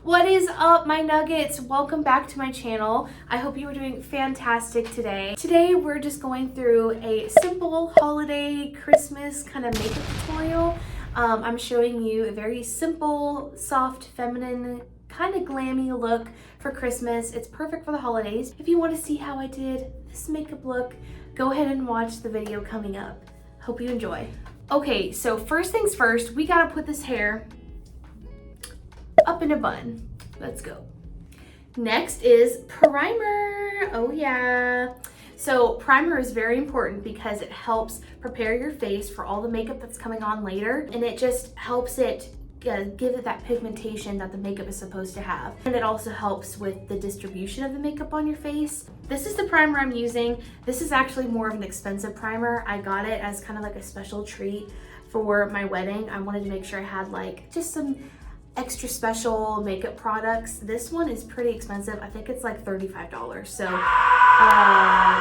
What is up, my nuggets? Welcome back to my channel. I hope you are doing fantastic today. Today we're just going through a simple holiday Christmas kind of makeup tutorial. I'm showing you a very simple, soft, feminine, kind of glammy look for Christmas. It's perfect for the holidays. If you want to see how I did this makeup look, go ahead and watch the video coming up. Hope you enjoy. Okay, so first things first, we gotta put this hair up in a bun. Let's go. Next is primer. Oh yeah. So primer is very important because it helps prepare your face for all the makeup that's coming on later, and it just helps it give it that pigmentation that the makeup is supposed to have. And it also helps with the distribution of the makeup on your face. This is the primer I'm using. This is actually more of an expensive primer. I got it as kind of like a special treat for my wedding. I wanted to make sure I had like just some extra special makeup products. This one is pretty expensive. I think it's like $35. So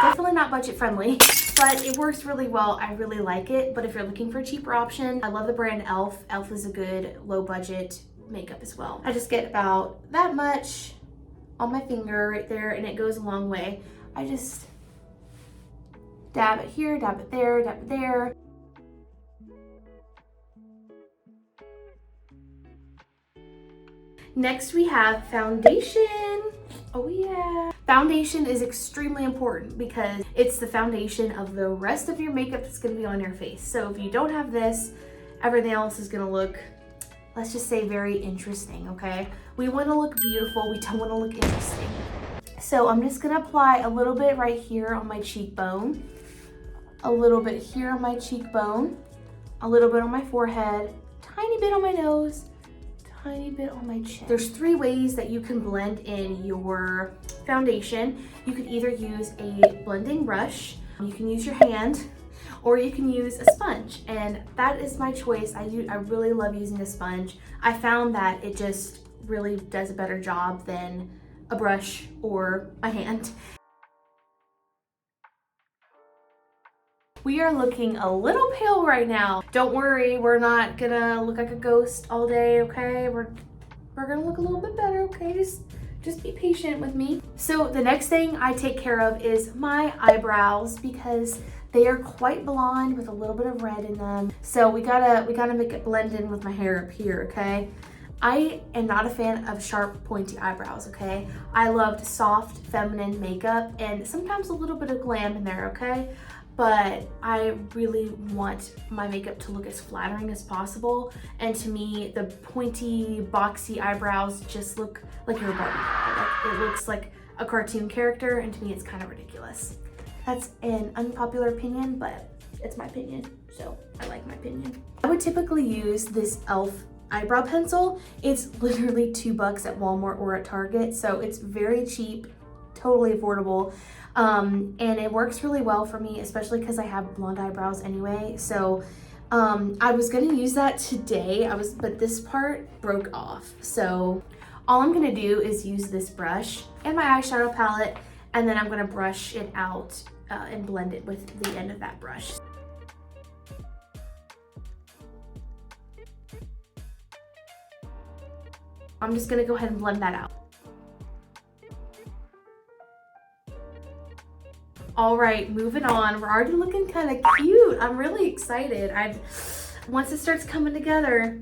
definitely not budget friendly, but it works really well. I really like it. But if you're looking for a cheaper option, I love the brand e.l.f. e.l.f. is a good low budget makeup as well. I just get about that much on my finger right there, and it goes a long way. I just dab it here, dab it there, dab it there. Next we have foundation. Oh yeah. Foundation is extremely important because it's the foundation of the rest of your makeup that's gonna be on your face. So if you don't have this, everything else is gonna look, let's just say, very interesting, okay? We wanna look beautiful, we don't wanna look interesting. So I'm just gonna apply a little bit right here on my cheekbone, a little bit here on my cheekbone, a little bit on my forehead, tiny bit on my nose, tiny bit on my chin. There's 3 ways that you can blend in your foundation. You could either use a blending brush, you can use your hand, or you can use a sponge, and that is my choice. I really love using a sponge. I found that it just really does a better job than a brush or a hand. We are looking a little pale right now. Don't worry, we're not gonna look like a ghost all day, okay? We're gonna look a little bit better, okay? Just be patient with me. So the next thing I take care of is my eyebrows because they are quite blonde with a little bit of red in them. So we gotta make it blend in with my hair up here, okay? I am not a fan of sharp, pointy eyebrows, okay? I loved soft, feminine makeup and sometimes a little bit of glam in there, okay? But I really want my makeup to look as flattering as possible. And to me, the pointy, boxy eyebrows just look like you're a Barbie doll. Like, it looks like a cartoon character, and to me, it's kind of ridiculous. That's an unpopular opinion, but it's my opinion, so I like my opinion. I would typically use this e.l.f. eyebrow pencil. It's literally $2 at Walmart or at Target, so it's very cheap, totally affordable. And it works really well for me, especially because I have blonde eyebrows anyway. So I was gonna use that today, but this part broke off. So all I'm gonna do is use this brush and my eyeshadow palette, and then I'm gonna brush it out and blend it with the end of that brush. I'm just gonna go ahead and blend that out. All right, moving on. We're already looking kind of cute. I'm really excited. Once it starts coming together,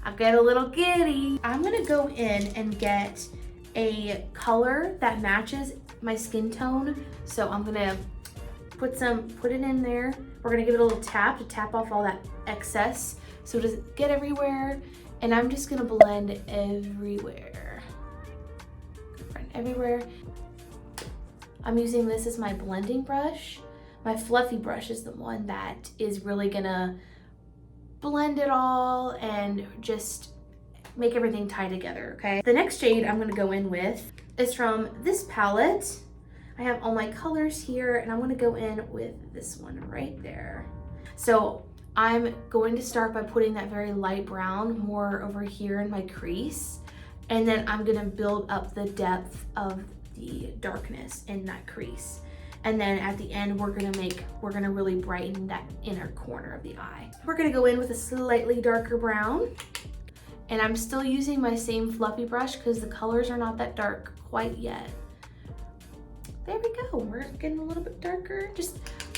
I get a little giddy. I'm gonna go in and get a color that matches my skin tone. So I'm gonna put it in there. We're gonna give it a little tap to tap off all that excess so it doesn't get everywhere. And I'm just gonna blend everywhere. Everywhere. I'm using this as my blending brush. My fluffy brush is the one that is really gonna blend it all and just make everything tie together, okay? The next shade I'm gonna go in with is from this palette. I have all my colors here, and I'm gonna go in with this one right there. So I'm going to start by putting that very light brown more over here in my crease, and then I'm gonna build up the depth of the darkness in that crease. And then at the end, we're gonna really brighten that inner corner of the eye. We're gonna go in with a slightly darker brown, And I'm still using my same fluffy brush because the colors are not that dark quite yet. There we go, we're getting a little bit darker.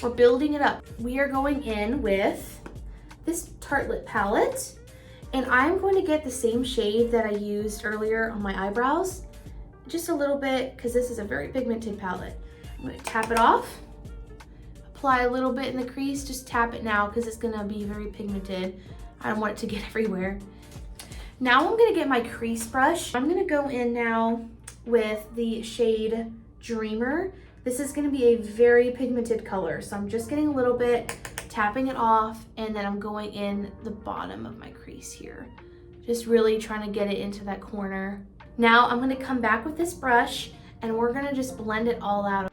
We're building it up. We are going in with this Tartelette palette, and I'm going to get the same shade that I used earlier on my eyebrows, just a little bit, because this is a very pigmented palette. I'm gonna tap it off, apply a little bit in the crease, just tap it now because it's gonna be very pigmented. I don't want it to get everywhere. Now I'm gonna get my crease brush. I'm gonna go in now with the shade Dreamer. This is gonna be a very pigmented color, so I'm just getting a little bit, tapping it off, and then I'm going in the bottom of my crease here. Just really trying to get it into that corner. Now I'm gonna come back with this brush and we're gonna just blend it all out.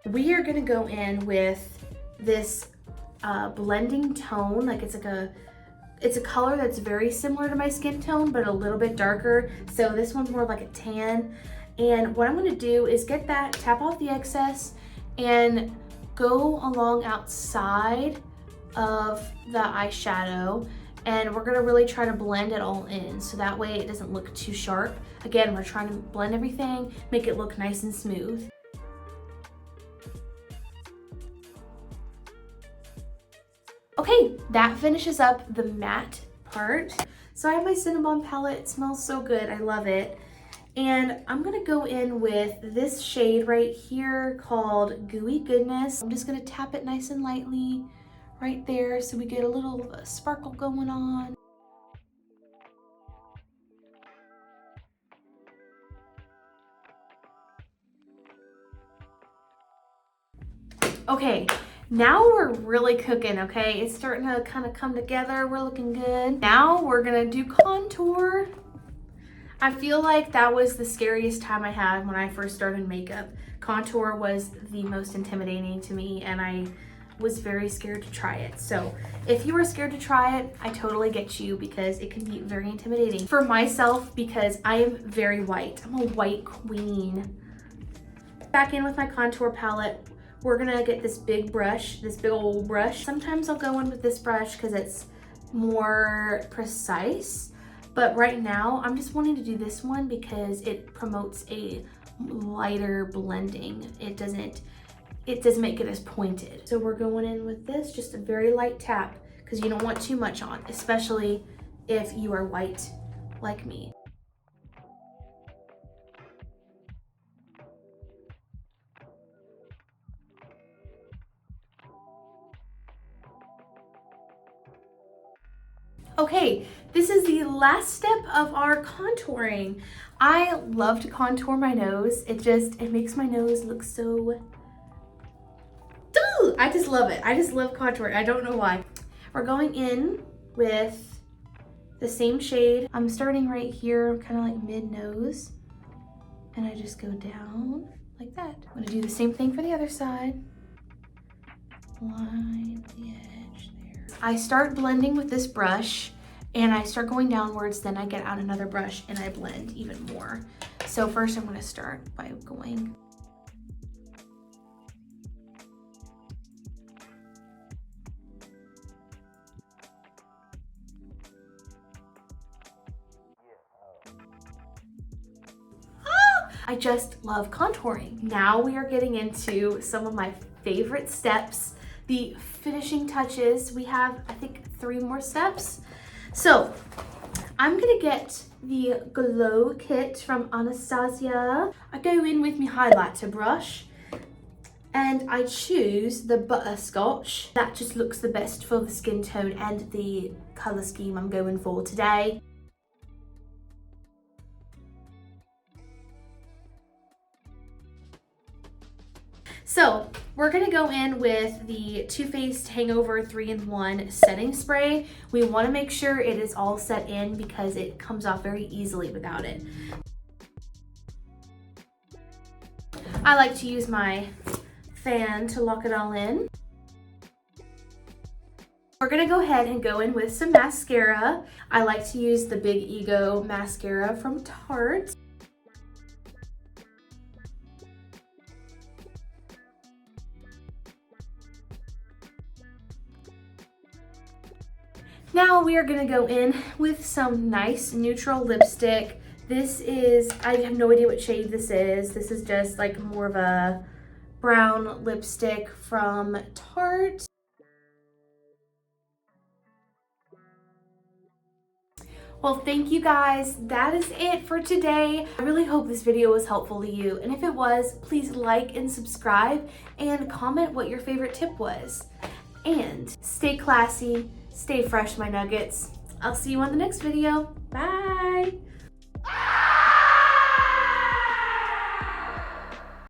We are gonna go in with this blending tone, like it's a color that's very similar to my skin tone, but a little bit darker. So this one's more like a tan. And what I'm gonna do is get that, tap off the excess, and go along outside of the eyeshadow. And we're gonna really try to blend it all in, so that way it doesn't look too sharp. Again, we're trying to blend everything, make it look nice and smooth. Okay, that finishes up the matte part. So I have my Cinnabon palette, it smells so good, I love it. And I'm gonna go in with this shade right here called Gooey Goodness. I'm just gonna tap it nice and lightly right there so we get a little sparkle going on. Okay, now we're really cooking, okay? It's starting to kind of come together. We're looking good. Now we're gonna do contour. I feel like that was the scariest time I had when I first started makeup. Contour was the most intimidating to me, and I was very scared to try it. So if you are scared to try it, I totally get you, because it can be very intimidating. For myself, because I am very white. I'm a white queen. Back in with my contour palette. We're gonna get this big brush, this big old brush. Sometimes I'll go in with this brush because it's more precise, but right now I'm just wanting to do this one because it promotes a lighter blending. It doesn't make it as pointed. So we're going in with this, just a very light tap, because you don't want too much on, especially if you are white like me. Okay, this is the last step of our contouring. I love to contour my nose. It makes my nose look so, I just love it. I just love contouring. I don't know why. We're going in with the same shade. I'm starting right here, kind of like mid-nose, and I just go down like that. I'm gonna do the same thing for the other side. Line the edge there. I start blending with this brush and I start going downwards, then I get out another brush and I blend even more. So first I'm gonna start by going. I just love contouring. Now we are getting into some of my favorite steps, the finishing touches. We have, I think, 3 more steps. So I'm gonna get the Glow Kit from Anastasia. I go in with my highlighter brush and I choose the Butterscotch. That just looks the best for the skin tone and the color scheme I'm going for today. So we're gonna go in with the Too Faced Hangover 3-in-1 setting spray. We wanna make sure it is all set in because it comes off very easily without it. I like to use my fan to lock it all in. We're gonna go ahead and go in with some mascara. I like to use the Big Ego mascara from Tarte. Now we are gonna go in with some nice neutral lipstick. This is, I have no idea what shade this is. This is just like more of a brown lipstick from Tarte. Well, thank you guys. That is it for today. I really hope this video was helpful to you. And if it was, please like and subscribe and comment what your favorite tip was. And stay classy, stay fresh, my nuggets. I'll see you on the next video. Bye.